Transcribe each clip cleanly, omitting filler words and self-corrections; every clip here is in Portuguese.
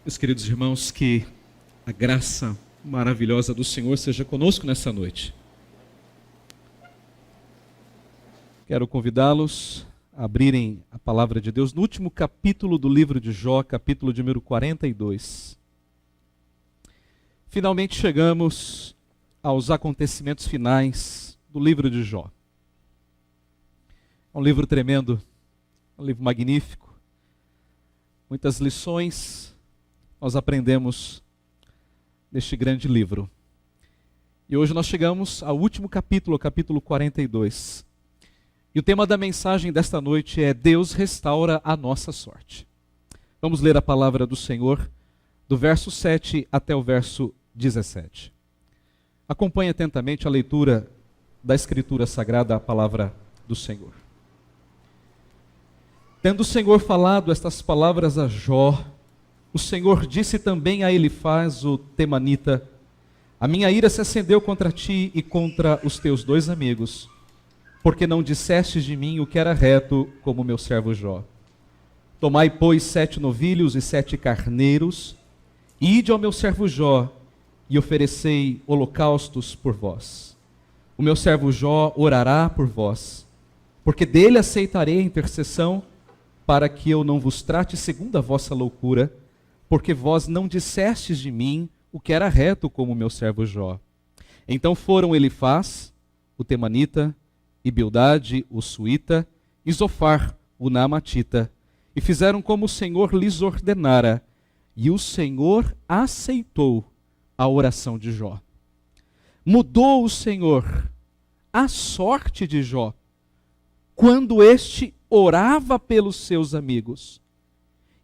Meus queridos irmãos, que a graça maravilhosa do Senhor seja conosco nessa noite. Quero convidá-los a abrirem a palavra de Deus no último capítulo do livro de Jó, capítulo de número 42. Finalmente chegamos aos acontecimentos finais do livro de Jó. É um livro tremendo, um livro magnífico, muitas lições nós aprendemos neste grande livro. E hoje nós chegamos ao último capítulo, o capítulo 42. E o tema da mensagem desta noite é: Deus restaura a nossa sorte. Vamos ler a palavra do Senhor, do verso 7 até o verso 17. Acompanhe atentamente a leitura da Escritura Sagrada, a palavra do Senhor. Tendo o Senhor falado estas palavras a Jó, o Senhor disse também a Elifaz, o temanita: a minha ira se acendeu contra ti e contra os teus dois amigos, porque não dissestes de mim o que era reto, como meu servo Jó. Tomai, pois, 7 novilhos e 7 carneiros, e ide ao meu servo Jó, e oferecei holocaustos por vós. O meu servo Jó orará por vós, porque dele aceitarei a intercessão, para que eu não vos trate segundo a vossa loucura, porque vós não dissestes de mim o que era reto, como meu servo Jó. Então foram Elifaz, o temanita, e Bildade, o suíta, e Zofar, o naamatita, e fizeram como o Senhor lhes ordenara, e o Senhor aceitou a oração de Jó. Mudou o Senhor a sorte de Jó, quando este orava pelos seus amigos,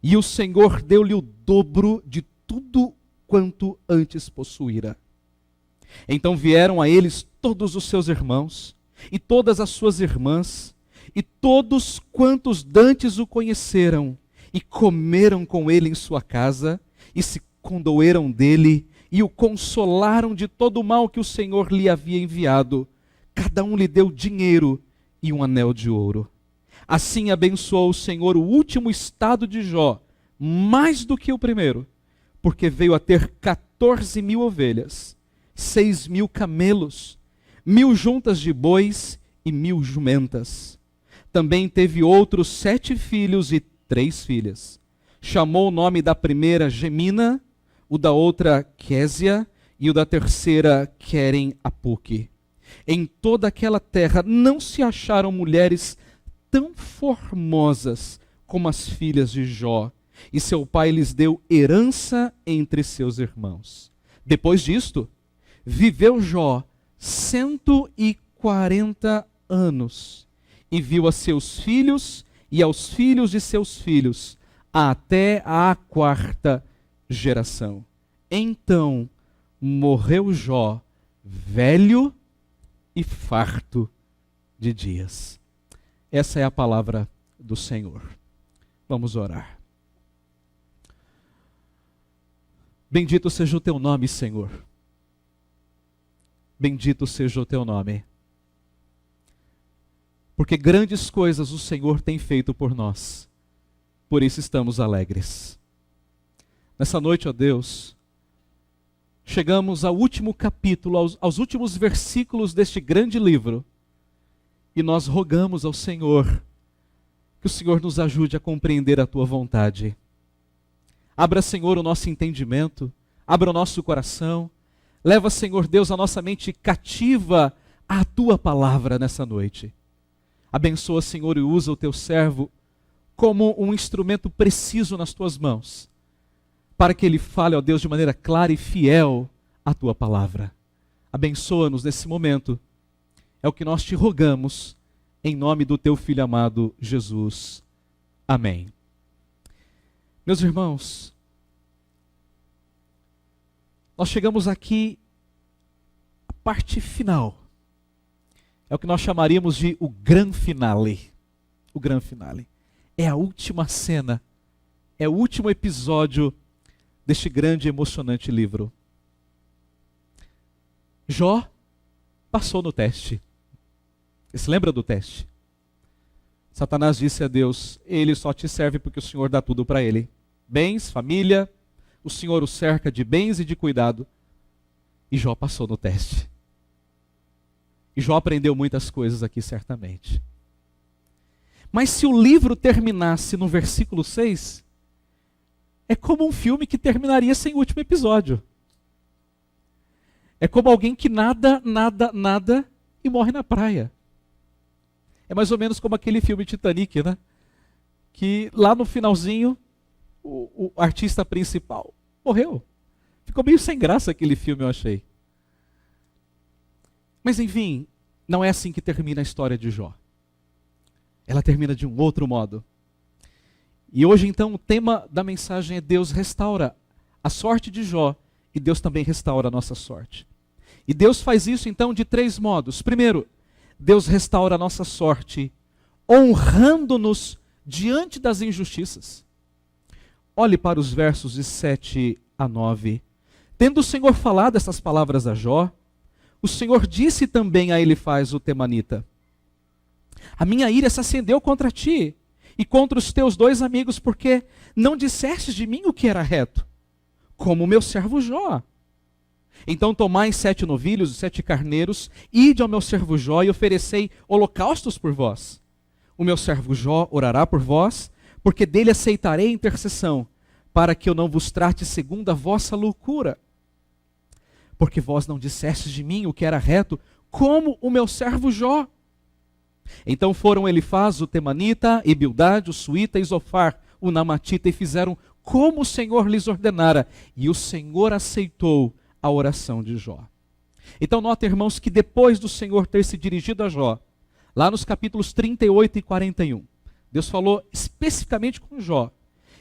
e o Senhor deu-lhe o dobro de tudo quanto antes possuíra. Então vieram a eles todos os seus irmãos, e todas as suas irmãs, e todos quantos dantes o conheceram, e comeram com ele em sua casa, e se condoeram dele, e o consolaram de todo o mal que o Senhor lhe havia enviado. Cada um lhe deu dinheiro e um anel de ouro. Assim abençoou o Senhor o último estado de Jó, mais do que o primeiro, porque veio a ter 14.000 ovelhas, 6.000 camelos, 1.000 juntas de bois e 1.000 jumentas. Também teve outros 7 filhos e 3 filhas. Chamou o nome da primeira Gemina, o da outra Késia e o da terceira Querem-Apuque. Em toda aquela terra não se acharam mulheres tão formosas como as filhas de Jó, e seu pai lhes deu herança entre seus irmãos. Depois disto, viveu Jó 140 anos, e viu a seus filhos e aos filhos de seus filhos, até a 4ª geração. Então morreu Jó, velho e farto de dias. Essa é a palavra do Senhor. Vamos orar. Bendito seja o teu nome, Senhor. Bendito seja o teu nome. Porque grandes coisas o Senhor tem feito por nós. Por isso estamos alegres. Nessa noite, ó Deus, chegamos ao último capítulo, aos últimos versículos deste grande livro. E nós rogamos ao Senhor que o Senhor nos ajude a compreender a tua vontade. Abra, Senhor, o nosso entendimento, abra o nosso coração, leva, Senhor Deus, a nossa mente cativa à tua palavra nessa noite. Abençoa, Senhor, e usa o teu servo como um instrumento preciso nas tuas mãos, para que ele fale, ó Deus, de maneira clara e fiel a tua palavra. Abençoa-nos nesse momento. É o que nós te rogamos, em nome do teu Filho amado, Jesus. Amém. Meus irmãos, nós chegamos aqui à parte final. É o que nós chamaríamos de o gran finale. O gran finale. É a última cena, é o último episódio deste grande e emocionante livro. Jó passou no teste. Você se lembra do teste? Satanás disse a Deus: ele só te serve porque o Senhor dá tudo para ele. Bens, família, o Senhor o cerca de bens e de cuidado. E Jó passou no teste. E Jó aprendeu muitas coisas aqui, certamente. Mas se o livro terminasse no versículo 6, é como um filme que terminaria sem o último episódio. É como alguém que nada e morre na praia. É mais ou menos como aquele filme Titanic, né? Que lá no finalzinho, o artista principal morreu. Ficou meio sem graça aquele filme, eu achei. Mas enfim, não é assim que termina a história de Jó. Ela termina de um outro modo. E hoje então o tema da mensagem é: Deus restaura a sorte de Jó e Deus também restaura a nossa sorte. E Deus faz isso então de 3 modos. Primeiro, Deus restaura a nossa sorte honrando-nos diante das injustiças. Olhe para os versos de 7 a 9. Tendo o Senhor falado essas palavras a Jó, o Senhor disse também a Elifaz o temanita: a minha ira se acendeu contra ti e contra os teus 2 amigos, porque não dissestes de mim o que era reto, como o meu servo Jó. Então tomai 7 novilhos e 7 carneiros, ide ao meu servo Jó e oferecei holocaustos por vós. O meu servo Jó orará por vós, porque dele aceitarei intercessão, para que eu não vos trate segundo a vossa loucura. Porque vós não dissestes de mim o que era reto, como o meu servo Jó. Então foram Elifaz, o temanita, e Bildade, o suíta, e Zofar, o namatita, e fizeram como o Senhor lhes ordenara, e o Senhor aceitou a oração de Jó. Então nota, irmãos, que depois do Senhor ter se dirigido a Jó, lá nos capítulos 38 e 41, Deus falou especificamente com Jó,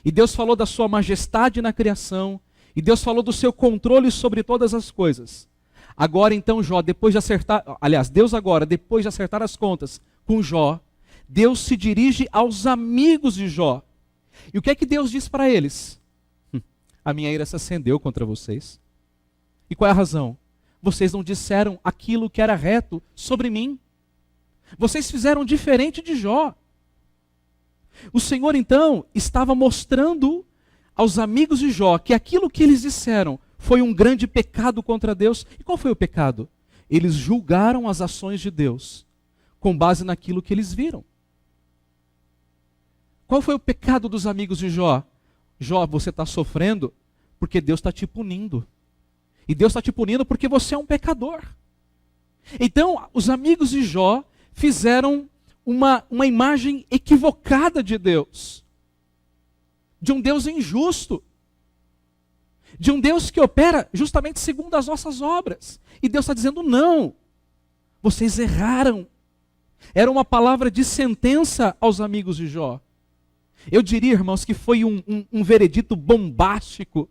e Deus falou da sua majestade na criação, e Deus falou do seu controle sobre todas as coisas. Agora então Jó, depois de acertar, Deus agora, depois de acertar as contas com Jó, Deus se dirige aos amigos de Jó. E o que é que Deus diz para eles? A minha ira se acendeu contra vocês. E qual é a razão? Vocês não disseram aquilo que era reto sobre mim. Vocês fizeram diferente de Jó. O Senhor então estava mostrando aos amigos de Jó que aquilo que eles disseram foi um grande pecado contra Deus. E qual foi o pecado? Eles julgaram as ações de Deus com base naquilo que eles viram. Qual foi o pecado dos amigos de Jó? Jó, você está sofrendo porque Deus está te punindo. E Deus está te punindo porque você é um pecador. Então, os amigos de Jó fizeram uma imagem equivocada de Deus. De um Deus injusto. De um Deus que opera justamente segundo as nossas obras. E Deus está dizendo: não, vocês erraram. Era uma palavra de sentença aos amigos de Jó. Eu diria, irmãos, que foi um veredito bombástico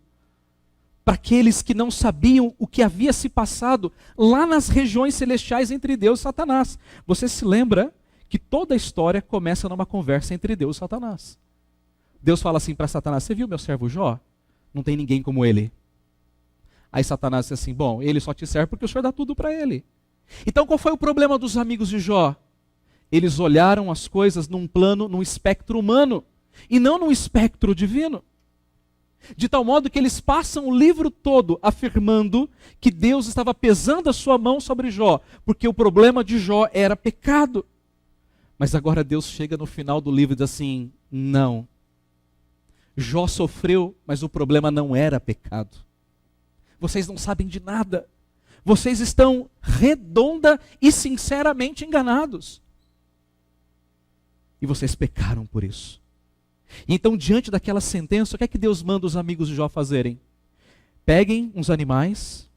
para aqueles que não sabiam o que havia se passado lá nas regiões celestiais entre Deus e Satanás. Você se lembra que toda a história começa numa conversa entre Deus e Satanás. Deus fala assim para Satanás: você viu meu servo Jó? Não tem ninguém como ele. Aí Satanás diz assim: bom, ele só te serve porque o Senhor dá tudo para ele. Então qual foi o problema dos amigos de Jó? Eles olharam as coisas num plano, num espectro humano, e não num espectro divino. De tal modo que eles passam o livro todo afirmando que Deus estava pesando a sua mão sobre Jó, porque o problema de Jó era pecado. Mas agora Deus chega no final do livro e diz assim: não. Jó sofreu, mas o problema não era pecado. Vocês não sabem de nada. Vocês estão redonda e sinceramente enganados. E vocês pecaram por isso. Então, diante daquela sentença, o que é que Deus manda os amigos de Jó fazerem? Peguem uns animais,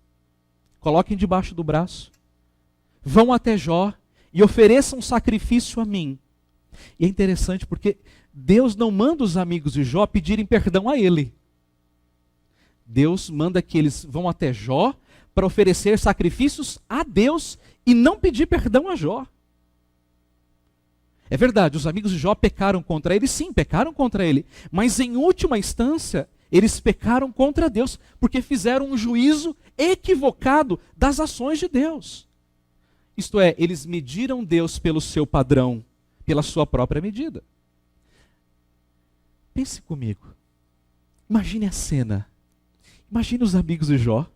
coloquem debaixo do braço, vão até Jó e ofereçam sacrifício a mim. E é interessante porque Deus não manda os amigos de Jó pedirem perdão a ele. Deus manda que eles vão até Jó para oferecer sacrifícios a Deus e não pedir perdão a Jó. É verdade, os amigos de Jó pecaram contra ele, sim, pecaram contra ele. Mas em última instância, eles pecaram contra Deus, porque fizeram um juízo equivocado das ações de Deus. Isto é, eles mediram Deus pelo seu padrão, pela sua própria medida. Pense comigo. Imagine a cena. Imagine os amigos de Jó,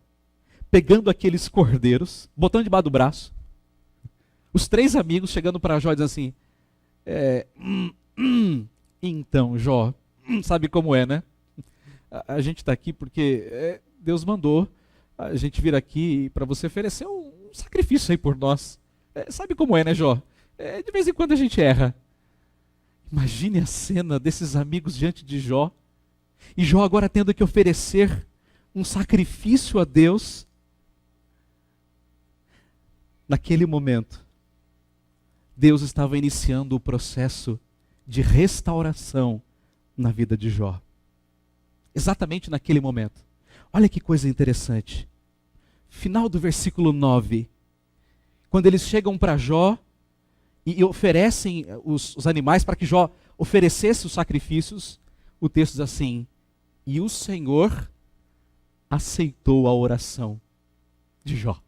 pegando aqueles cordeiros, botando debaixo do braço. Os 3 amigos chegando para Jó e dizendo assim, então Jó, sabe como é, né? A gente está aqui porque Deus mandou a gente vir aqui para você oferecer um sacrifício aí por nós. Sabe como é, né, Jó? De vez em quando a gente erra. Imagine a cena desses amigos diante de Jó. E Jó agora tendo que oferecer um sacrifício a Deus. Naquele momento, Deus estava iniciando o processo de restauração na vida de Jó. Exatamente naquele momento. Olha que coisa interessante. Final do versículo 9. Quando eles chegam para Jó e oferecem os animais para que Jó oferecesse os sacrifícios, o texto diz assim, e o Senhor aceitou a oração de Jó.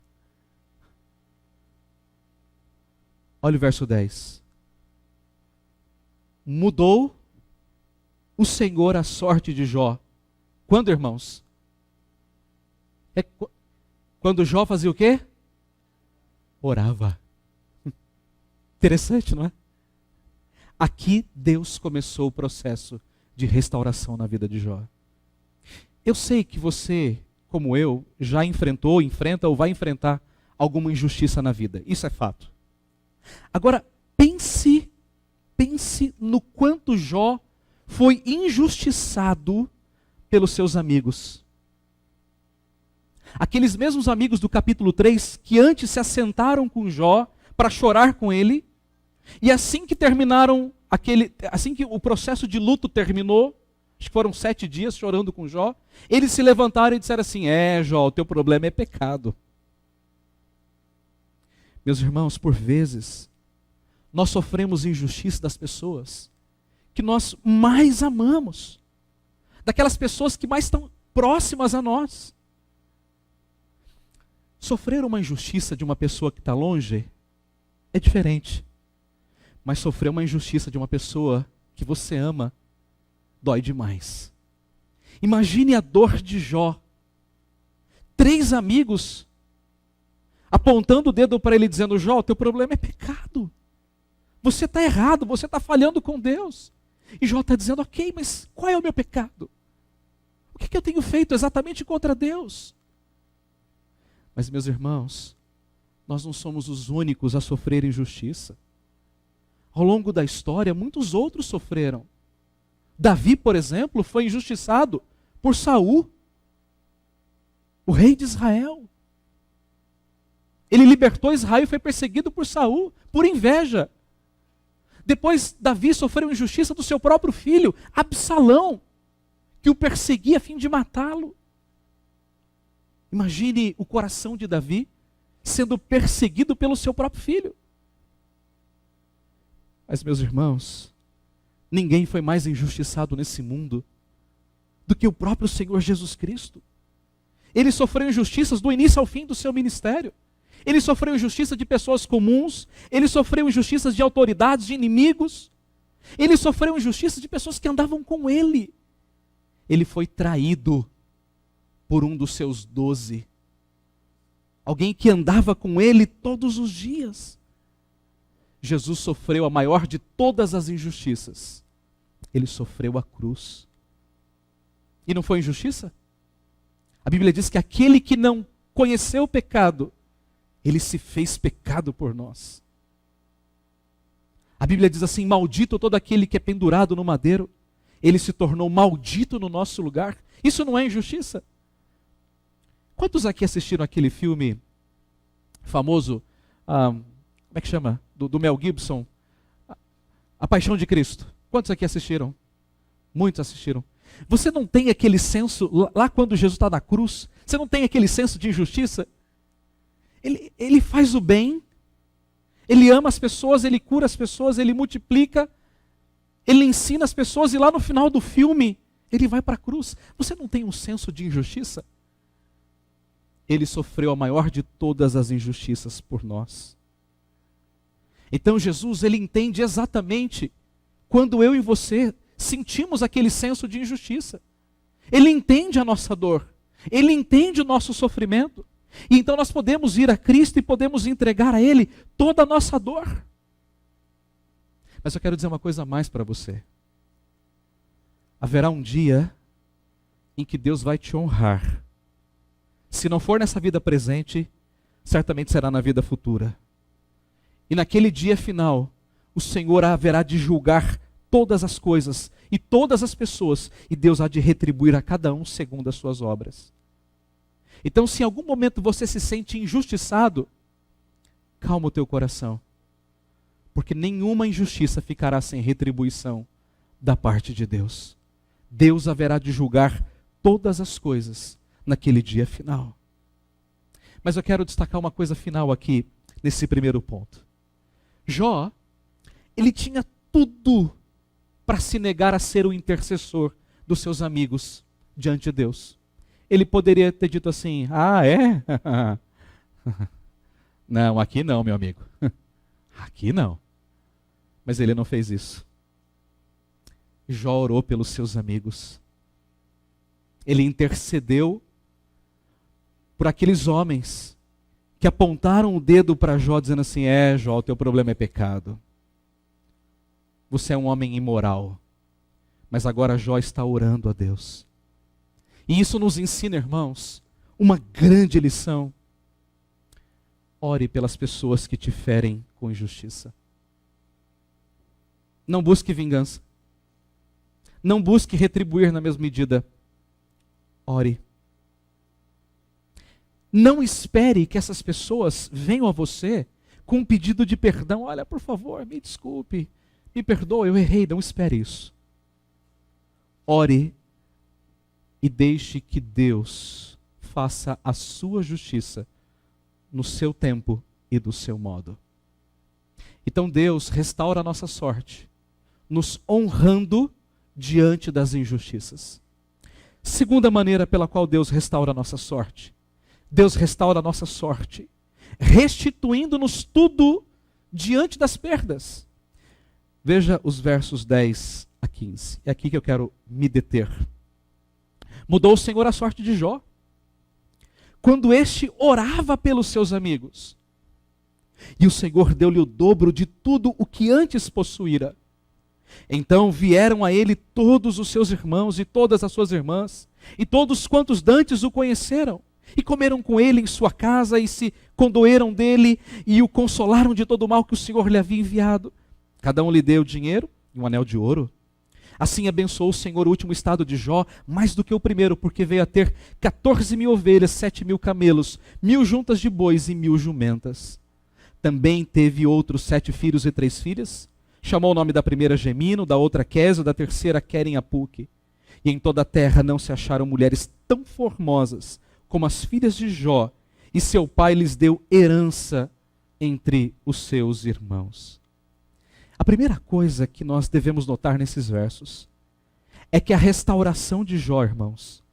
Olha o verso 10. Mudou o Senhor a sorte de Jó. Quando, irmãos? Quando Jó fazia o quê? Orava. Interessante, não é? Aqui Deus começou o processo de restauração na vida de Jó. Eu sei que você, como eu, já enfrentou, enfrenta ou vai enfrentar alguma injustiça na vida. Isso é fato. Agora, pense no quanto Jó foi injustiçado pelos seus amigos. Aqueles mesmos amigos do capítulo 3 que antes se assentaram com Jó para chorar com ele, e assim que terminaram assim que o processo de luto terminou, acho que foram 7 dias chorando com Jó, eles se levantaram e disseram assim, Jó, o teu problema é pecado. Meus irmãos, por vezes, nós sofremos injustiça das pessoas que nós mais amamos, daquelas pessoas que mais estão próximas a nós. Sofrer uma injustiça de uma pessoa que está longe é diferente. Mas sofrer uma injustiça de uma pessoa que você ama dói demais. Imagine a dor de Jó. 3 amigos apontando o dedo para ele dizendo, Jó, teu problema é pecado. Você está errado, você está falhando com Deus. E Jó está dizendo, ok, mas qual é o meu pecado? O que eu tenho feito exatamente contra Deus? Mas, meus irmãos, nós não somos os únicos a sofrer injustiça. Ao longo da história, muitos outros sofreram. Davi, por exemplo, foi injustiçado por Saul, o rei de Israel. Ele libertou Israel e foi perseguido por Saul, por inveja. Depois, Davi sofreu injustiça do seu próprio filho, Absalão, que o perseguia a fim de matá-lo. Imagine o coração de Davi sendo perseguido pelo seu próprio filho. Mas, meus irmãos, ninguém foi mais injustiçado nesse mundo do que o próprio Senhor Jesus Cristo. Ele sofreu injustiças do início ao fim do seu ministério. Ele sofreu injustiça de pessoas comuns, ele sofreu injustiças de autoridades, de inimigos, ele sofreu injustiça de pessoas que andavam com ele. Ele foi traído por um dos seus 12. Alguém que andava com ele todos os dias. Jesus sofreu a maior de todas as injustiças. Ele sofreu a cruz. E não foi injustiça? A Bíblia diz que aquele que não conheceu o pecado, ele se fez pecado por nós. A Bíblia diz assim, maldito todo aquele que é pendurado no madeiro. Ele se tornou maldito no nosso lugar. Isso não é injustiça? Quantos aqui assistiram aquele filme famoso, como é que chama? Do Mel Gibson, A Paixão de Cristo. Quantos aqui assistiram? Muitos assistiram. Você não tem aquele senso, lá quando Jesus está na cruz, você não tem aquele senso de injustiça? Ele faz o bem, ele ama as pessoas, ele cura as pessoas, ele multiplica, ele ensina as pessoas e lá no final do filme, ele vai para a cruz. Você não tem um senso de injustiça? Ele sofreu a maior de todas as injustiças por nós. Então Jesus, ele entende exatamente quando eu e você sentimos aquele senso de injustiça. Ele entende a nossa dor. Ele entende o nosso sofrimento. E então nós podemos ir a Cristo e podemos entregar a Ele toda a nossa dor. Mas eu quero dizer uma coisa a mais para você. Haverá um dia em que Deus vai te honrar. Se não for nessa vida presente, certamente será na vida futura. E naquele dia final, o Senhor haverá de julgar todas as coisas e todas as pessoas, e Deus há de retribuir a cada um segundo as suas obras. Então, se em algum momento você se sente injustiçado, calma o teu coração, porque nenhuma injustiça ficará sem retribuição da parte de Deus. Deus haverá de julgar todas as coisas naquele dia final. Mas eu quero destacar uma coisa final aqui, nesse primeiro ponto. Jó, ele tinha tudo para se negar a ser o intercessor dos seus amigos diante de Deus. Ele poderia ter dito assim: ah, é? Não, aqui não, meu amigo. Aqui não. Mas ele não fez isso. Jó orou pelos seus amigos. Ele intercedeu por aqueles homens que apontaram o dedo para Jó, dizendo assim: Jó, o teu problema é pecado. Você é um homem imoral. Mas agora Jó está orando a Deus. E isso nos ensina, irmãos, uma grande lição. Ore pelas pessoas que te ferem com injustiça. Não busque vingança. Não busque retribuir na mesma medida. Ore. Não espere que essas pessoas venham a você com um pedido de perdão. Olha, por favor, me desculpe, me perdoe, eu errei. Não espere isso. Ore e deixe que Deus faça a sua justiça no seu tempo e do seu modo. Então Deus restaura a nossa sorte, nos honrando diante das injustiças. Segunda maneira pela qual Deus restaura a nossa sorte. Deus restaura a nossa sorte, restituindo-nos tudo diante das perdas. Veja os versos 10 a 15. É aqui que eu quero me deter. Mudou o Senhor a sorte de Jó, quando este orava pelos seus amigos. E o Senhor deu-lhe o dobro de tudo o que antes possuíra. Então vieram a ele todos os seus irmãos e todas as suas irmãs, e todos quantos dantes o conheceram, e comeram com ele em sua casa, e se condoeram dele, e o consolaram de todo o mal que o Senhor lhe havia enviado. Cada um lhe deu dinheiro e um anel de ouro. Assim abençoou o Senhor o último estado de Jó, mais do que o primeiro, porque veio a ter 14.000 ovelhas, 7.000 camelos, 1.000 juntas de bois e 1.000 jumentas. Também teve outros 7 filhos e 3 filhas. Chamou o nome da primeira Gemino, da outra Queso, da terceira Queren-Apuque. E em toda a terra não se acharam mulheres tão formosas como as filhas de Jó, e seu pai lhes deu herança entre os seus irmãos. A primeira coisa que nós devemos notar nesses versos é que a restauração de Jó, irmãos,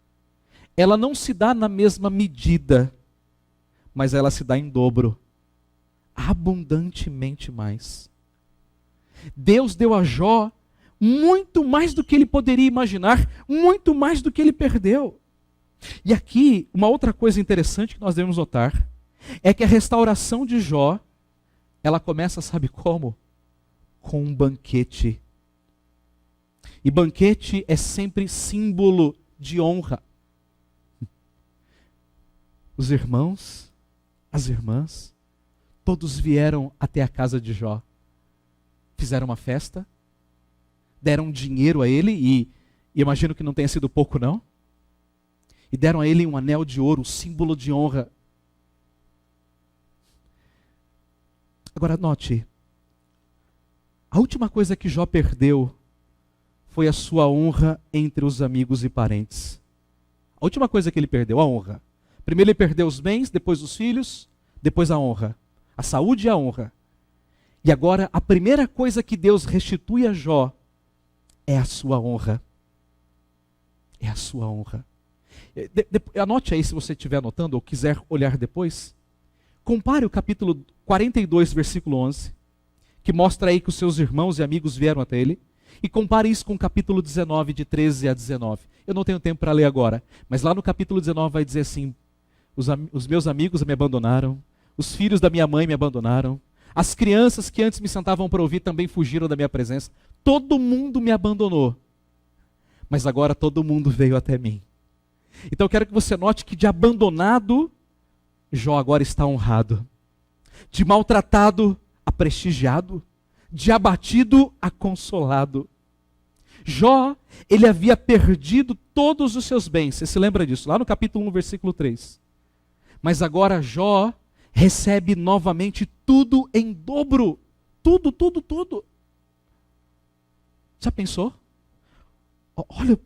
ela não se dá na mesma medida, mas ela se dá em dobro, abundantemente mais. Deus deu a Jó muito mais do que ele poderia imaginar, muito mais do que ele perdeu. E aqui, uma outra coisa interessante que nós devemos notar, é que a restauração de Jó, ela começa, sabe como? Com um banquete. E banquete é sempre símbolo de honra. Os irmãos, as irmãs, todos vieram até a casa de Jó. Fizeram uma festa, deram dinheiro a ele, e imagino que não tenha sido pouco não, e deram a ele um anel de ouro, símbolo de honra. Agora note, a última coisa que Jó perdeu foi a sua honra entre os amigos e parentes. A última coisa que ele perdeu, a honra. Primeiro ele perdeu os bens, depois os filhos, depois a honra. A saúde e a honra. E agora a primeira coisa que Deus restitui a Jó é a sua honra. É a sua honra. Anote aí se você estiver anotando ou quiser olhar depois. Compare o capítulo 42, versículo 11, que mostra aí que os seus irmãos e amigos vieram até ele. E compare isso com o capítulo 19, de 13 a 19. Eu não tenho tempo para ler agora, mas lá no capítulo 19 vai dizer assim: os meus amigos me abandonaram, os filhos da minha mãe me abandonaram, as crianças que antes me sentavam para ouvir também fugiram da minha presença. Todo mundo me abandonou, mas agora todo mundo veio até mim. Então eu quero que você note que de abandonado, Jó agora está honrado. De maltratado a prestigiado. De abatido a consolado. Jó, ele havia perdido todos os seus bens. Você se lembra disso? Lá no capítulo 1, versículo 3. Mas agora Jó recebe novamente tudo em dobro. Tudo, tudo, tudo. Já pensou?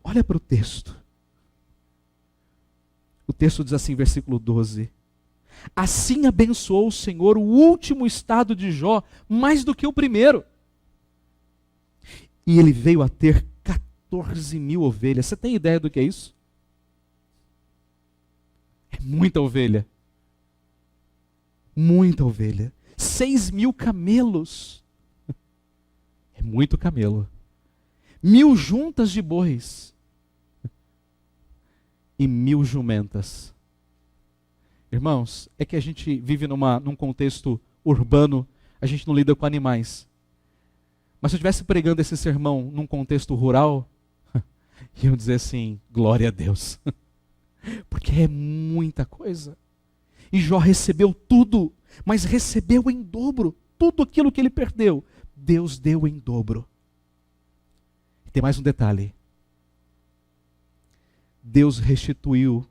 Olha para o texto. O texto diz assim, versículo 12. Assim abençoou o Senhor o último estado de Jó, mais do que o primeiro. E ele veio a ter 14.000 ovelhas. Você tem ideia do que é isso? É muita ovelha. Muita ovelha. 6.000 camelos. É muito camelo. 1.000 juntas de bois. E 1.000 jumentas. Irmãos, é que a gente vive num contexto urbano, a gente não lida com animais. Mas se eu estivesse pregando esse sermão num contexto rural, iam dizer assim, glória a Deus. Porque é muita coisa. E Jó recebeu tudo, mas recebeu em dobro. Tudo aquilo que ele perdeu, Deus deu em dobro. E tem mais um detalhe. Deus restituiu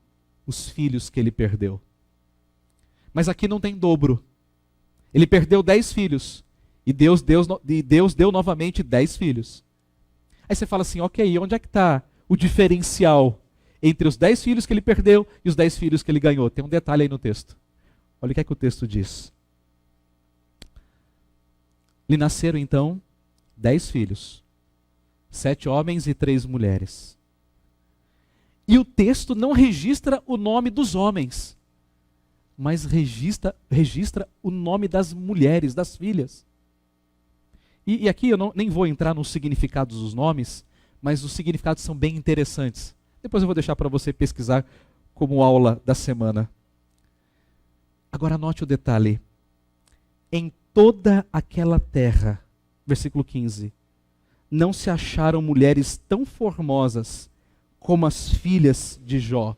os filhos que ele perdeu. Mas aqui não tem dobro. Ele perdeu 10 filhos. E Deus deu novamente 10 filhos. Aí você fala assim, ok, onde é que está o diferencial entre os 10 filhos que ele perdeu e os 10 filhos que ele ganhou? Tem um detalhe aí no texto. Olha o que é que o texto diz. Lhe nasceram então 10 filhos. 7 homens e 3 mulheres. E o texto não registra o nome dos homens, mas registra o nome das mulheres, das filhas. E aqui eu nem vou entrar nos significados dos nomes, mas os significados são bem interessantes. Depois eu vou deixar para você pesquisar como aula da semana. Agora note o detalhe. Em toda aquela terra, versículo 15, não se acharam mulheres tão formosas como as filhas de Jó.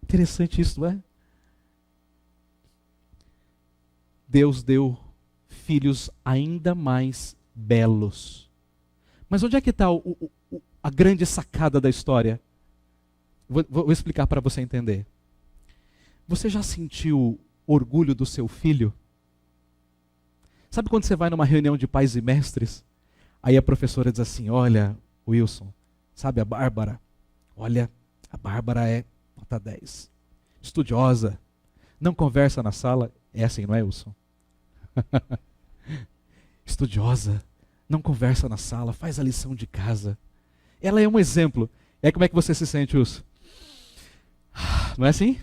Interessante isso, não é? Deus deu filhos ainda mais belos. Mas onde é que está a grande sacada da história? Vou explicar para você entender. Você já sentiu orgulho do seu filho? Sabe quando você vai numa reunião de pais e mestres? Aí a professora diz assim, olha, Wilson, sabe a Bárbara? Olha, a Bárbara é nota 10. Estudiosa. Não conversa na sala. É assim, não é, Wilson? Estudiosa. Não conversa na sala. Faz a lição de casa. Ela é um exemplo. E aí como é que você se sente, Wilson? Não é assim?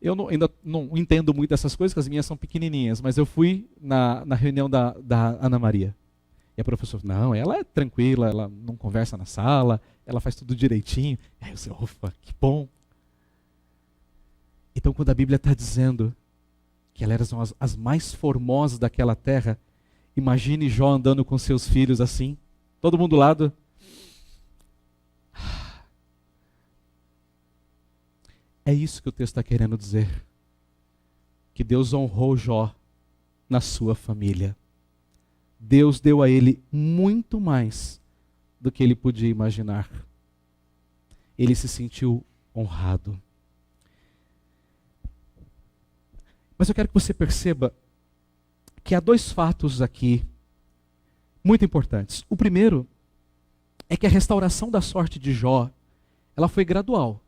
Eu ainda não entendo muito essas coisas, porque as minhas são pequenininhas. Mas eu fui na reunião da Ana Maria. E a professora, não, ela é tranquila, ela não conversa na sala, ela faz tudo direitinho. E aí você, ufa, que bom. Então quando a Bíblia está dizendo que elas eram as mais formosas daquela terra, imagine Jó andando com seus filhos assim, todo mundo do lado. É isso que o texto está querendo dizer. Que Deus honrou Jó na sua família. Deus deu a ele muito mais do que ele podia imaginar. Ele se sentiu honrado. Mas eu quero que você perceba que há 2 fatos aqui muito importantes. O primeiro é que a restauração da sorte de Jó, ela foi gradual.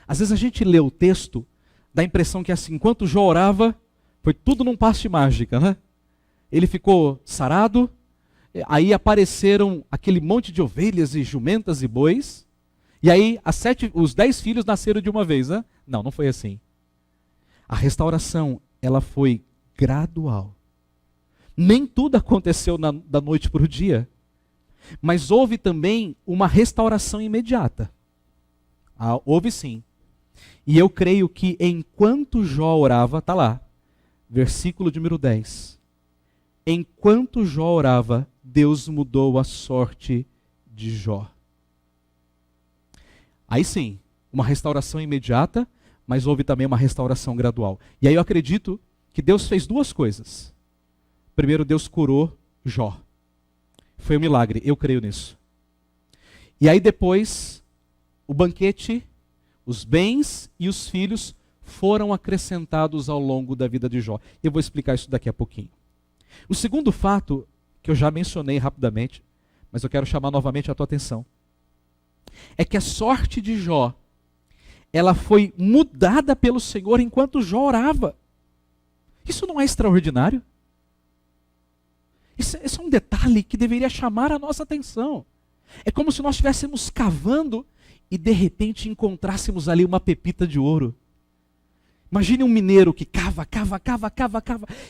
Às vezes a gente lê o texto, dá a impressão que assim, enquanto Jó orava, foi tudo num passe de mágica, né? Ele ficou sarado, aí apareceram aquele monte de ovelhas e jumentas e bois, e aí os 10 filhos nasceram de uma vez, né? Não foi assim. A restauração, ela foi gradual. Nem tudo aconteceu da noite para o dia. Mas houve também uma restauração imediata. Houve sim. E eu creio que enquanto Jó orava, está lá, versículo de número 10. Enquanto Jó orava, Deus mudou a sorte de Jó. Aí sim, uma restauração imediata, mas houve também uma restauração gradual. E aí eu acredito que Deus fez duas coisas. Primeiro, Deus curou Jó. Foi um milagre, eu creio nisso. E aí depois, o banquete, os bens e os filhos foram acrescentados ao longo da vida de Jó. Eu vou explicar isso daqui a pouquinho. O segundo fato, que eu já mencionei rapidamente, mas eu quero chamar novamente a tua atenção, é que a sorte de Jó, ela foi mudada pelo Senhor enquanto Jó orava. Isso não é extraordinário? Isso é um detalhe que deveria chamar a nossa atenção. É como se nós estivéssemos cavando e de repente encontrássemos ali uma pepita de ouro. Imagine um mineiro que cava,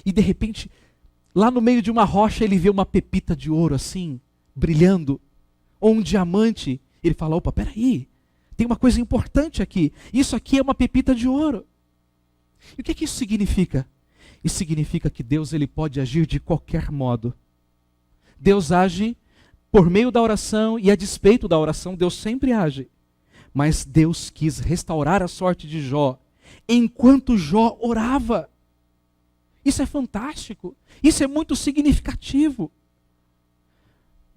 e de repente, lá no meio de uma rocha, ele vê uma pepita de ouro assim, brilhando, ou um diamante. Ele fala, opa, peraí, tem uma coisa importante aqui. Isso aqui é uma pepita de ouro. E o que isso significa? Isso significa que Deus ele pode agir de qualquer modo. Deus age por meio da oração e a despeito da oração, Deus sempre age. Mas Deus quis restaurar a sorte de Jó enquanto Jó orava. Isso é fantástico. Isso é muito significativo.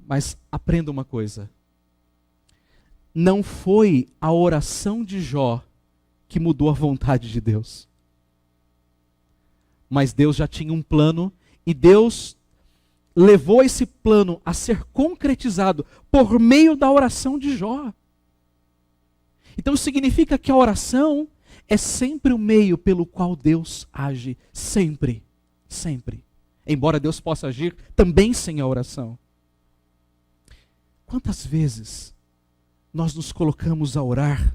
Mas aprenda uma coisa. Não foi a oração de Jó que mudou a vontade de Deus. Mas Deus já tinha um plano e Deus levou esse plano a ser concretizado por meio da oração de Jó. Então significa que a oração é sempre o meio pelo qual Deus age, sempre, sempre. Embora Deus possa agir também sem a oração. Quantas vezes nós nos colocamos a orar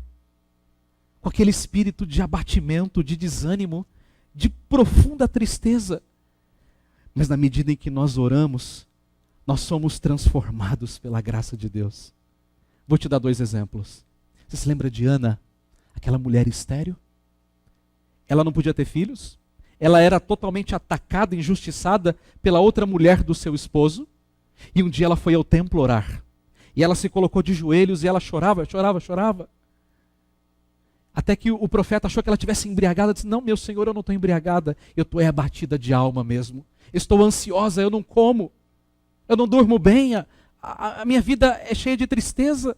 com aquele espírito de abatimento, de desânimo, de profunda tristeza. Mas na medida em que nós oramos, nós somos transformados pela graça de Deus. Vou te dar 2 exemplos. Você se lembra de Ana, aquela mulher estéril? Ela não podia ter filhos. Ela era totalmente atacada, injustiçada pela outra mulher do seu esposo. E um dia ela foi ao templo orar. E ela se colocou de joelhos e ela chorava. Até que o profeta achou que ela estivesse embriagada. Disse, não, meu Senhor, eu não estou embriagada. Eu estou abatida de alma mesmo. Estou ansiosa, eu não como. Eu não durmo bem. A minha vida é cheia de tristeza.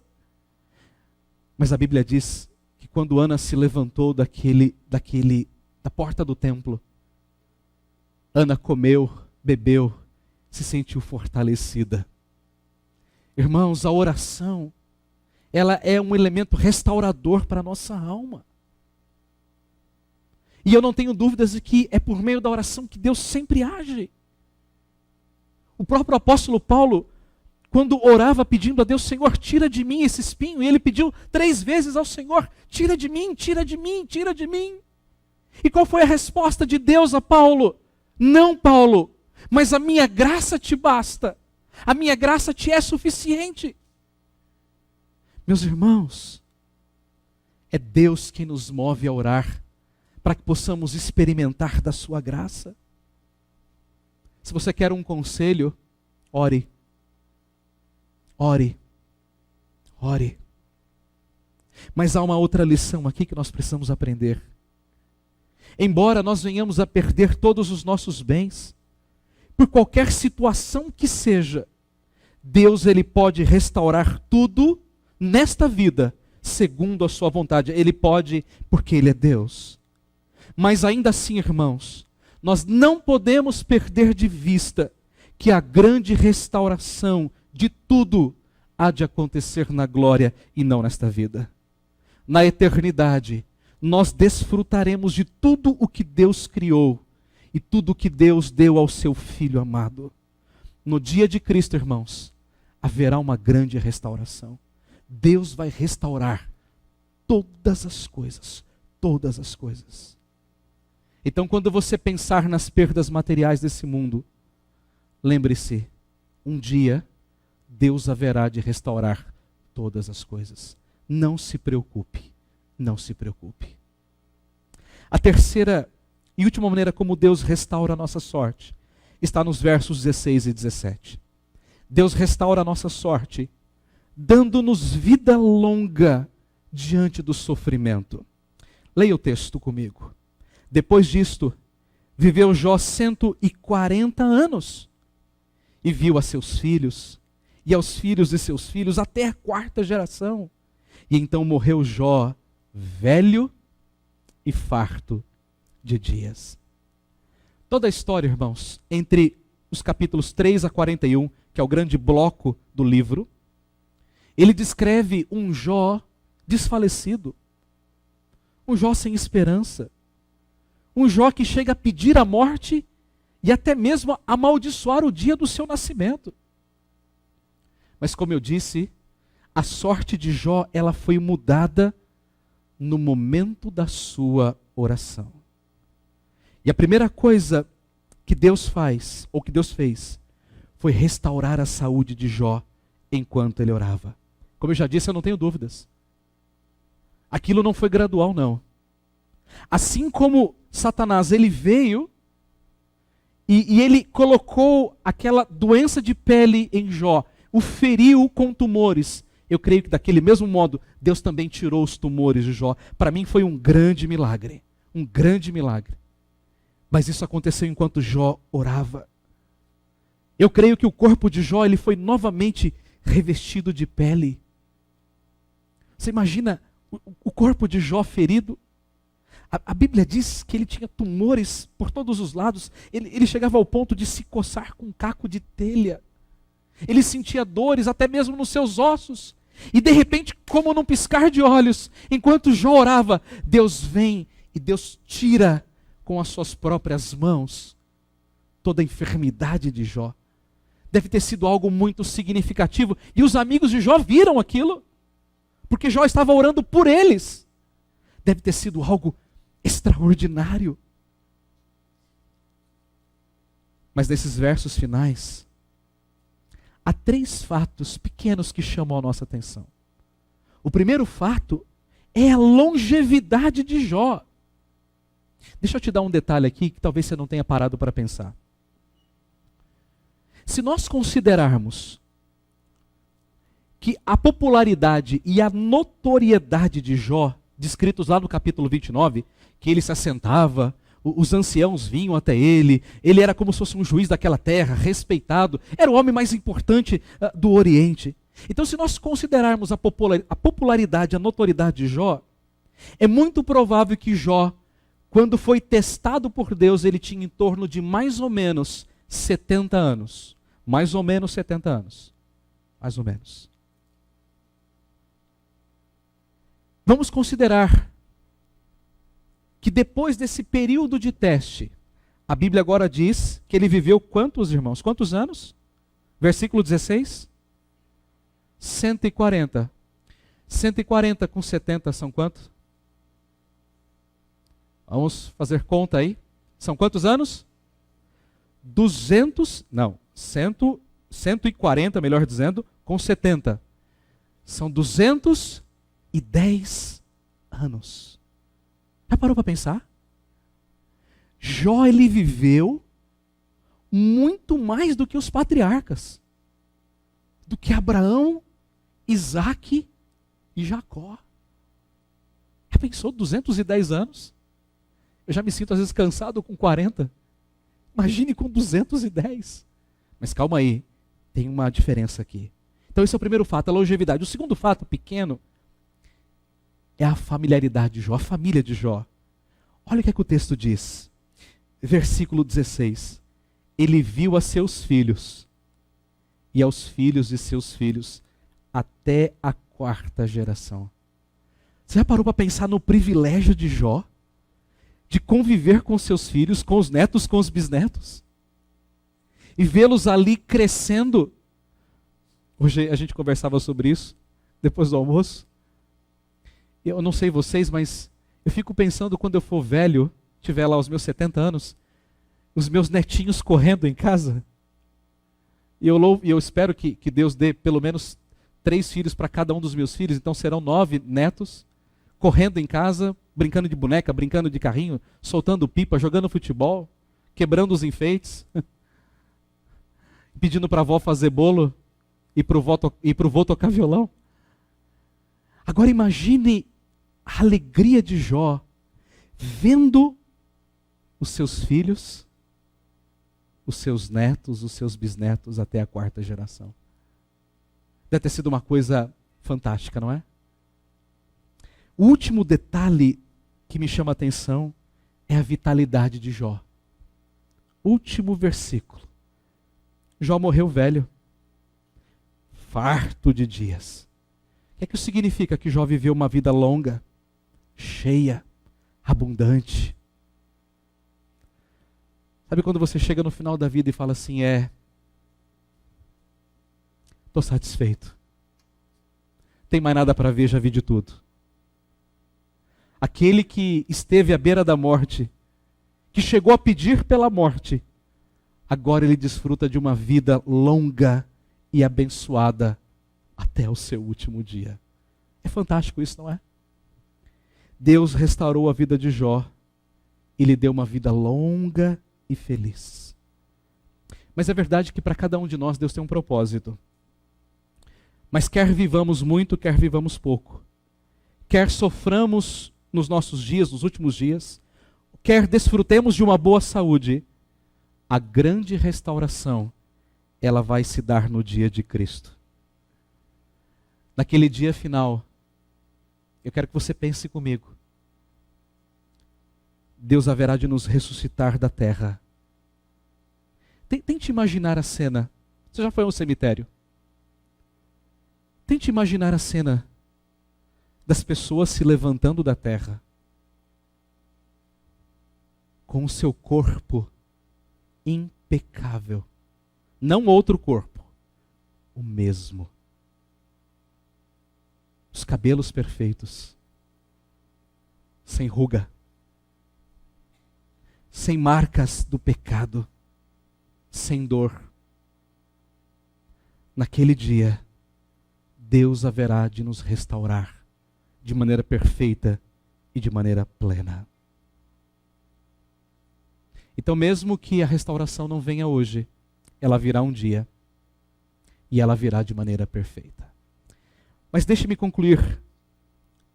Mas a Bíblia diz que quando Ana se levantou da porta do templo, Ana comeu, bebeu, se sentiu fortalecida. Irmãos, a oração, ela é um elemento restaurador para a nossa alma. E eu não tenho dúvidas de que é por meio da oração que Deus sempre age. O próprio apóstolo Paulo, quando orava pedindo a Deus, Senhor, tira de mim esse espinho, e ele pediu 3 vezes ao Senhor, tira de mim, tira de mim, tira de mim. E qual foi a resposta de Deus a Paulo? Não, Paulo, mas a minha graça te basta. A minha graça te é suficiente. Meus irmãos, é Deus quem nos move a orar, para que possamos experimentar da sua graça. Se você quer um conselho, ore. Ore. Ore. Mas há uma outra lição aqui que nós precisamos aprender. Embora nós venhamos a perder todos os nossos bens, por qualquer situação que seja, Deus ele pode restaurar tudo nesta vida, segundo a sua vontade. Ele pode, porque Ele é Deus. Mas ainda assim, irmãos, nós não podemos perder de vista que a grande restauração de tudo há de acontecer na glória e não nesta vida. Na eternidade, nós desfrutaremos de tudo o que Deus criou e tudo o que Deus deu ao seu Filho amado. No dia de Cristo, irmãos, haverá uma grande restauração. Deus vai restaurar todas as coisas, todas as coisas. Então, quando você pensar nas perdas materiais desse mundo, lembre-se, um dia Deus haverá de restaurar todas as coisas. Não se preocupe, não se preocupe. A terceira e última maneira como Deus restaura a nossa sorte está nos versos 16 e 17. Deus restaura a nossa sorte, dando-nos vida longa diante do sofrimento. Leia o texto comigo. Depois disto, viveu Jó 140 anos e viu a seus filhos e aos filhos de seus filhos até a quarta geração. E então morreu Jó, velho e farto de dias. Toda a história, irmãos, entre os capítulos 3 a 41, que é o grande bloco do livro, ele descreve um Jó desfalecido, um Jó sem esperança, um Jó que chega a pedir a morte e até mesmo amaldiçoar o dia do seu nascimento. Mas como eu disse, a sorte de Jó, ela foi mudada no momento da sua oração. E a primeira coisa que Deus faz, ou que Deus fez, foi restaurar a saúde de Jó enquanto ele orava. Como eu já disse, eu não tenho dúvidas. Aquilo não foi gradual, não. Assim como Satanás, ele veio e ele colocou aquela doença de pele em Jó, o feriu com tumores. Eu creio que daquele mesmo modo, Deus também tirou os tumores de Jó. Para mim foi um grande milagre. Um grande milagre. Mas isso aconteceu enquanto Jó orava. Eu creio que o corpo de Jó, ele foi novamente revestido de pele. Você imagina o corpo de Jó ferido? A Bíblia diz que ele tinha tumores por todos os lados. Ele chegava ao ponto de se coçar com um caco de telha. Ele sentia dores até mesmo nos seus ossos. E de repente, como num piscar de olhos, enquanto Jó orava, Deus vem e Deus tira com as suas próprias mãos toda a enfermidade de Jó. Deve ter sido algo muito significativo. E os amigos de Jó viram aquilo, porque Jó estava orando por eles. Deve ter sido algo extraordinário. Mas nesses versos finais, há 3 fatos pequenos que chamam a nossa atenção. O primeiro fato é a longevidade de Jó. Deixa eu te dar um detalhe aqui que talvez você não tenha parado para pensar. Se nós considerarmos que a popularidade e a notoriedade de Jó, descritos lá no capítulo 29, que ele se assentava, os anciãos vinham até ele era como se fosse um juiz daquela terra, respeitado, era o homem mais importante do Oriente. Então, se nós considerarmos a popularidade, a notoriedade de Jó, é muito provável que Jó, quando foi testado por Deus, ele tinha em torno de mais ou menos 70 anos. Mais ou menos 70 anos. Mais ou menos. Vamos considerar que depois desse período de teste, a Bíblia agora diz que ele viveu quantos, irmãos? Quantos anos? Versículo 16? 140. 140 com 70 são quantos? Vamos fazer conta aí. São quantos anos? 140, melhor dizendo, com 70. São 210 anos. Já parou para pensar? Jó, ele viveu muito mais do que os patriarcas. Do que Abraão, Isaque e Jacó. Já pensou 210 anos? Eu já me sinto às vezes cansado com 40. Imagine com 210. Mas calma aí, tem uma diferença aqui. Então esse é o primeiro fato, a longevidade. O segundo fato, pequeno, é a familiaridade de Jó, a família de Jó. Olha o que é que o texto diz. Versículo 16. Ele viu a seus filhos e aos filhos de seus filhos até a quarta geração. Você já parou para pensar no privilégio de Jó? De conviver com seus filhos, com os netos, com os bisnetos? E vê-los ali crescendo. Hoje a gente conversava sobre isso, depois do almoço. Eu não sei vocês, mas eu fico pensando quando eu for velho, tiver lá os meus 70 anos, os meus netinhos correndo em casa. E eu espero que Deus dê pelo menos 3 filhos para cada um dos meus filhos, então serão 9 netos, correndo em casa, brincando de boneca, brincando de carrinho, soltando pipa, jogando futebol, quebrando os enfeites, pedindo para a avó fazer bolo e para o vô tocar violão. Agora imagine a alegria de Jó, vendo os seus filhos, os seus netos, os seus bisnetos até a 4ª geração. Deve ter sido uma coisa fantástica, não é? O último detalhe que me chama a atenção é a vitalidade de Jó. Último versículo. Jó morreu velho, farto de dias. O que é que isso significa? Que Jó viveu uma vida longa, cheia, abundante. Sabe quando você chega no final da vida e fala assim, estou satisfeito. Tem mais nada para ver, já vi de tudo. Aquele que esteve à beira da morte, que chegou a pedir pela morte, agora ele desfruta de uma vida longa e abençoada até o seu último dia. É fantástico isso, não é? Deus restaurou a vida de Jó e lhe deu uma vida longa e feliz. Mas é verdade que para cada um de nós Deus tem um propósito. Mas quer vivamos muito, quer vivamos pouco, quer soframos nos nossos dias, nos últimos dias, quer desfrutemos de uma boa saúde, a grande restauração, ela vai se dar no dia de Cristo. Naquele dia final, eu quero que você pense comigo. Deus haverá de nos ressuscitar da terra. Tente imaginar a cena. Você já foi a um cemitério? Tente imaginar a cena das pessoas se levantando da terra, com o seu corpo impecável. Não outro corpo, o mesmo. Os cabelos perfeitos, sem ruga, sem marcas do pecado, sem dor. Naquele dia, Deus haverá de nos restaurar de maneira perfeita e de maneira plena. Então, mesmo que a restauração não venha hoje, ela virá um dia e ela virá de maneira perfeita. Mas deixe-me concluir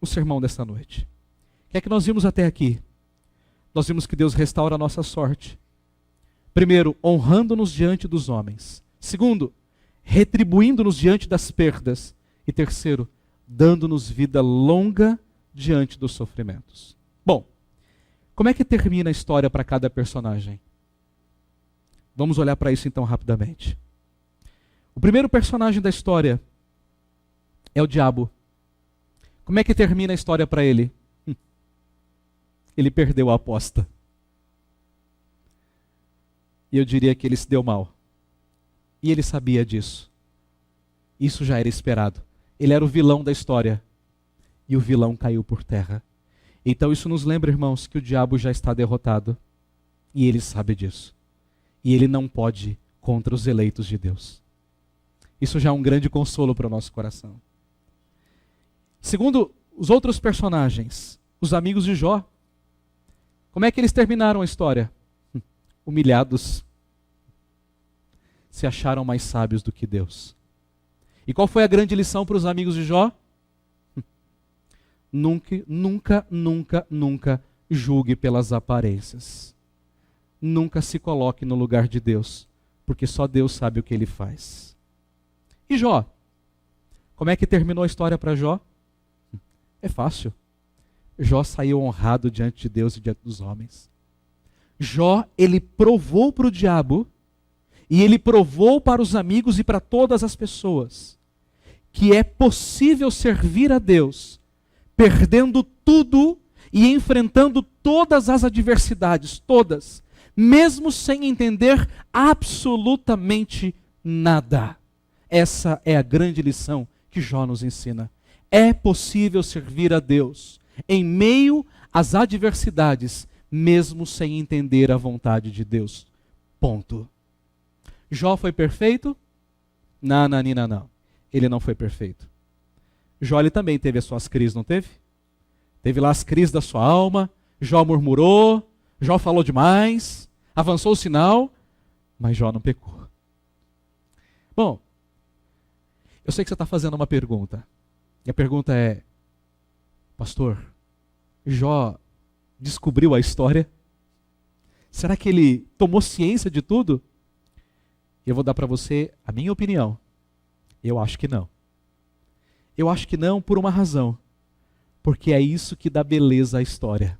o sermão desta noite. O que é que nós vimos até aqui? Nós vimos que Deus restaura a nossa sorte. Primeiro, honrando-nos diante dos homens. Segundo, retribuindo-nos diante das perdas. E terceiro, dando-nos vida longa diante dos sofrimentos. Bom, como é que termina a história para cada personagem? Vamos olhar para isso então rapidamente. O primeiro personagem da história é o diabo. Como é que termina a história para ele? Ele perdeu a aposta. E eu diria que ele se deu mal. E ele sabia disso. Isso já era esperado. Ele era o vilão da história. E o vilão caiu por terra. Então isso nos lembra, irmãos, que o diabo já está derrotado. E ele sabe disso. E ele não pode contra os eleitos de Deus. Isso já é um grande consolo para o nosso coração. Segundo os outros personagens, os amigos de Jó, como é que eles terminaram a história? Humilhados. Se acharam mais sábios do que Deus. E qual foi a grande lição para os amigos de Jó? Nunca julgue pelas aparências. Nunca se coloque no lugar de Deus, porque só Deus sabe o que ele faz. E Jó? Como é que terminou a história para Jó? É fácil. Jó saiu honrado diante de Deus e diante dos homens. Jó, ele provou para o diabo, e ele provou para os amigos e para todas as pessoas, que é possível servir a Deus, perdendo tudo e enfrentando todas as adversidades, todas, mesmo sem entender absolutamente nada. Essa é a grande lição que Jó nos ensina. É possível servir a Deus em meio às adversidades, mesmo sem entender a vontade de Deus. Ponto. Jó foi perfeito? Não, não, não, não. Ele não foi perfeito. Jó ele também teve as suas crises, não teve? Teve lá as crises da sua alma, Jó murmurou, Jó falou demais, avançou o sinal, mas Jó não pecou. Bom, eu sei que você está fazendo uma pergunta. E a pergunta é, pastor, Jó descobriu a história? Será que ele tomou ciência de tudo? Eu vou dar para você a minha opinião. Eu acho que não. Eu acho que não por uma razão. Porque é isso que dá beleza à história.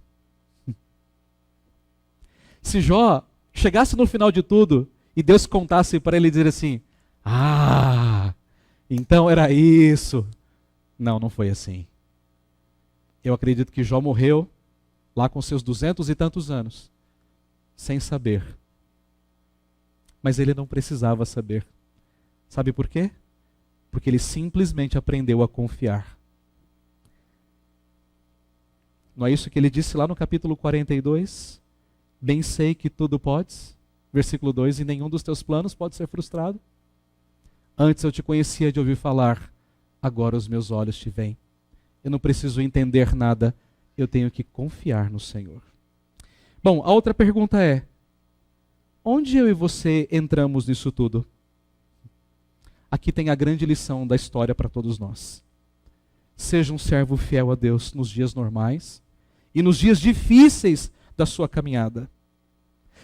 Se Jó chegasse no final de tudo e Deus contasse para ele dizer assim, ah, então era isso. Não, não foi assim. Eu acredito que Jó morreu lá com seus 200 e tantos anos, sem saber. Mas ele não precisava saber. Sabe por quê? Porque ele simplesmente aprendeu a confiar. Não é isso que ele disse lá no capítulo 42? Bem sei que tudo podes. Versículo 2, e nenhum dos teus planos pode ser frustrado. Antes eu te conhecia de ouvir falar, agora os meus olhos te veem. Eu não preciso entender nada, eu tenho que confiar no Senhor. Bom, a outra pergunta é, onde eu e você entramos nisso tudo? Aqui tem a grande lição da história para todos nós. Seja um servo fiel a Deus nos dias normais e nos dias difíceis da sua caminhada.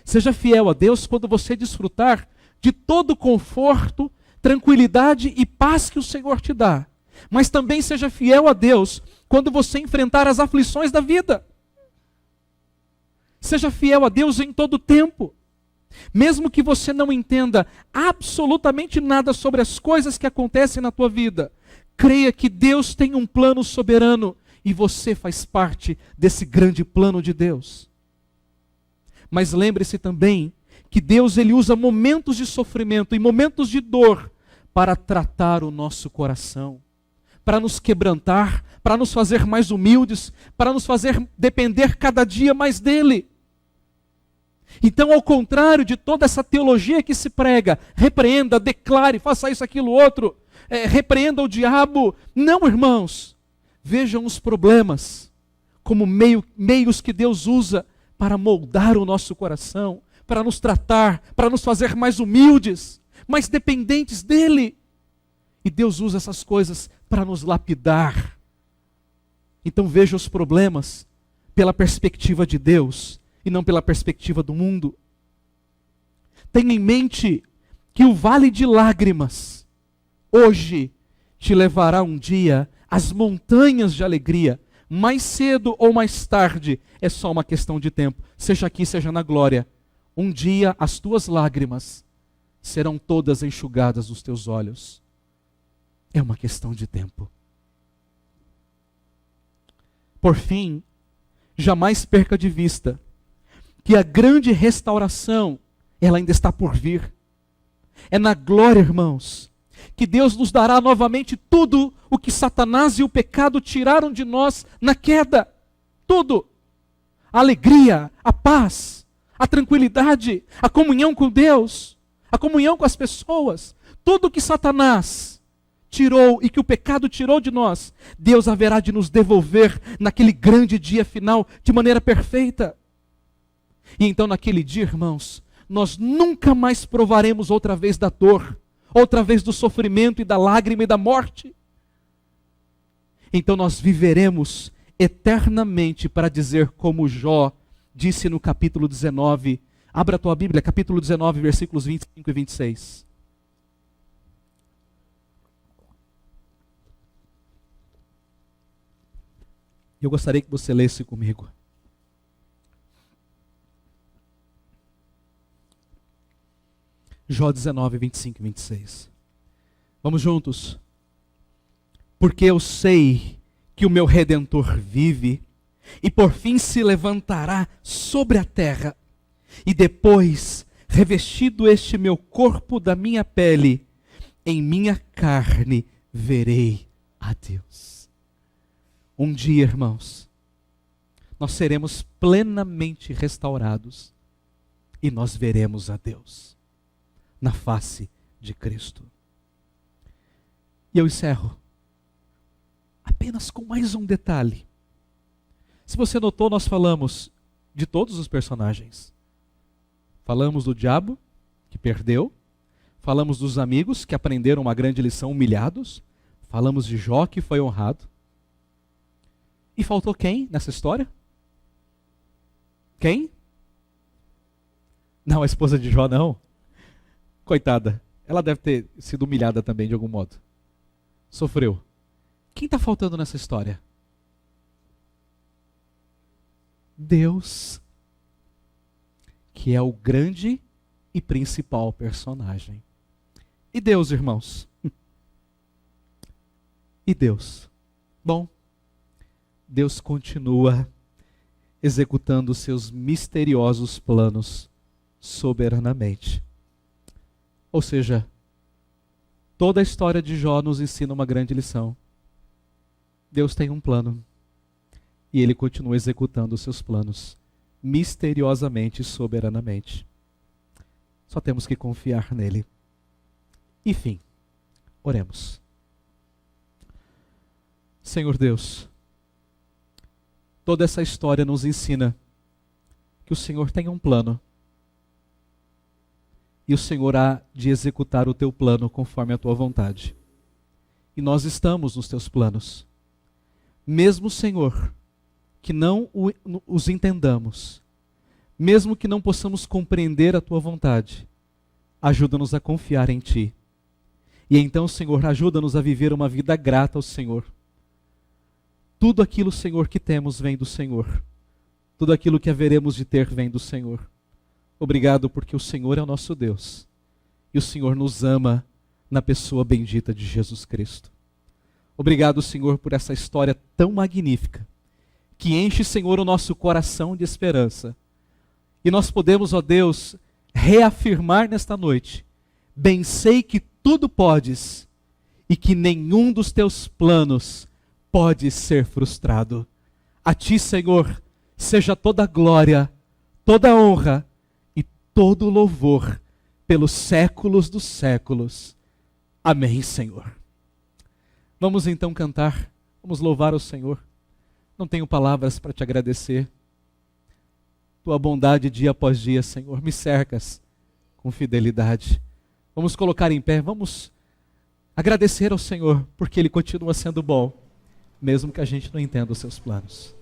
Seja fiel a Deus quando você desfrutar de todo o conforto, tranquilidade e paz que o Senhor te dá. Mas também seja fiel a Deus quando você enfrentar as aflições da vida. Seja fiel a Deus em todo o tempo. Mesmo que você não entenda absolutamente nada sobre as coisas que acontecem na tua vida, creia que Deus tem um plano soberano e você faz parte desse grande plano de Deus. Mas lembre-se também que Deus ele usa momentos de sofrimento e momentos de dor para tratar o nosso coração, para nos quebrantar, para nos fazer mais humildes, para nos fazer depender cada dia mais dele. Então, ao contrário de toda essa teologia que se prega, repreenda, declare, faça isso, aquilo, outro, repreenda o diabo. Não, irmãos, vejam os problemas como meios que Deus usa para moldar o nosso coração, para nos tratar, para nos fazer mais humildes, mais dependentes dele. E Deus usa essas coisas para nos lapidar. Então veja os problemas pela perspectiva de Deus e não pela perspectiva do mundo. Tenha em mente que o vale de lágrimas hoje te levará um dia às montanhas de alegria. Mais cedo ou mais tarde, é só uma questão de tempo. Seja aqui, seja na glória. Um dia as tuas lágrimas serão todas enxugadas dos teus olhos. É uma questão de tempo. Por fim, jamais perca de vista que a grande restauração, ela ainda está por vir. É na glória, irmãos, que Deus nos dará novamente tudo o que Satanás e o pecado tiraram de nós na queda. Tudo. A alegria, a paz, a tranquilidade, a comunhão com Deus, a comunhão com as pessoas. Tudo que Satanás tirou e que o pecado tirou de nós, Deus haverá de nos devolver naquele grande dia final de maneira perfeita. E então naquele dia, irmãos, nós nunca mais provaremos outra vez da dor, outra vez do sofrimento e da lágrima e da morte. Então nós viveremos eternamente para dizer como Jó disse no capítulo 19. Abra a tua Bíblia, capítulo 19, versículos 25 e 26. Eu gostaria que você lesse comigo. Jó 19, 25 e 26. Vamos juntos. Porque eu sei que o meu Redentor vive, e por fim se levantará sobre a terra, e depois, revestido este meu corpo da minha pele, em minha carne verei a Deus. Um dia, irmãos, nós seremos plenamente restaurados, e nós veremos a Deus na face de Cristo. E eu encerro apenas com mais um detalhe. Se você notou, nós falamos de todos os personagens. Falamos do diabo, que perdeu. Falamos dos amigos, que aprenderam uma grande lição humilhados. Falamos de Jó, que foi honrado. E faltou quem nessa história? Quem? Não, a esposa de Jó não. Coitada, ela deve ter sido humilhada também de algum modo. Sofreu. Quem está faltando nessa história? Deus, que é o grande e principal personagem. E Deus, irmãos? E Deus? Bom, Deus continua executando os seus misteriosos planos soberanamente. Ou seja, toda a história de Jó nos ensina uma grande lição. Deus tem um plano e Ele continua executando os seus planos misteriosamente e soberanamente. Só temos que confiar nele. Enfim, oremos. Senhor Deus, toda essa história nos ensina que o Senhor tem um plano. E o Senhor há de executar o teu plano conforme a tua vontade. E nós estamos nos teus planos. Mesmo, Senhor, que não os entendamos, mesmo que não possamos compreender a tua vontade, ajuda-nos a confiar em ti. E então, Senhor, ajuda-nos a viver uma vida grata ao Senhor. Tudo aquilo, Senhor, que temos vem do Senhor. Tudo aquilo que haveremos de ter vem do Senhor. Obrigado porque o Senhor é o nosso Deus. E o Senhor nos ama na pessoa bendita de Jesus Cristo. Obrigado, Senhor, por essa história tão magnífica, que enche, Senhor, o nosso coração de esperança. E nós podemos, ó Deus, reafirmar nesta noite: bem sei que tudo podes e que nenhum dos teus planos pode ser frustrado. A ti, Senhor, seja toda a glória, toda a honra e todo o louvor pelos séculos dos séculos. Amém, Senhor. Vamos então cantar, vamos louvar o Senhor. Não tenho palavras para te agradecer. Tua bondade dia após dia, Senhor, me cercas com fidelidade. Vamos colocar em pé, vamos agradecer ao Senhor, porque Ele continua sendo bom, mesmo que a gente não entenda os seus planos.